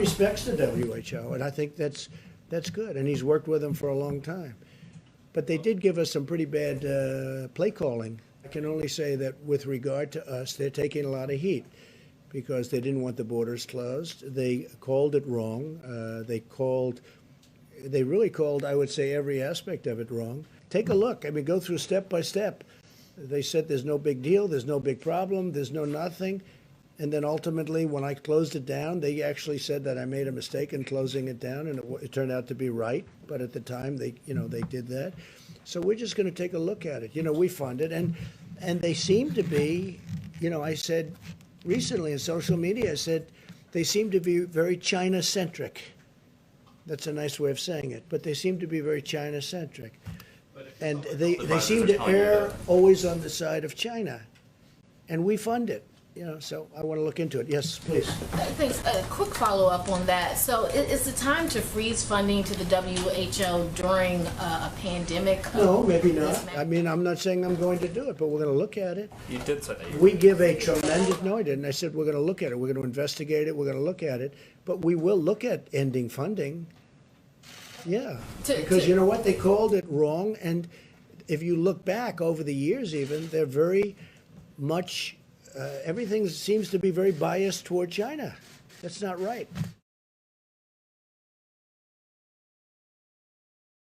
respects the WHO, and I think that's good. And he's worked with them for a long time. But they did give us some pretty bad play calling. I can only say that with regard to us, they're taking a lot of heat because they didn't want the borders closed. They called it wrong. They really called, I would say, every aspect of it wrong. Take a look. I mean, go through step by step. They said there's no big deal, there's no big problem, there's no nothing. And then ultimately, when I closed it down, they actually said that I made a mistake in closing it down, and it turned out to be right. But at the time, they did that. So we're just going to take a look at it. We fund it, and they seem to be, I said recently in social media, I said they seem to be very China-centric. That's a nice way of saying it, but they seem to be very China-centric. And they seem to err always on the side of China. And we fund it, so I want to look into it. Yes, please. Thanks. A quick follow-up on that. So is it time to freeze funding to the WHO during a pandemic? No, maybe not. I mean, I'm not saying I'm going to do it, but we're going to look at it. You did say that. We give a tremendous, no, I didn't. I said we're going to look at it. We're going to investigate it. We're going to look at it. But we will look at ending funding. Yeah, because you know what? They called it wrong. And if you look back over the years even, they're very much, everything seems to be very biased toward China. That's not right.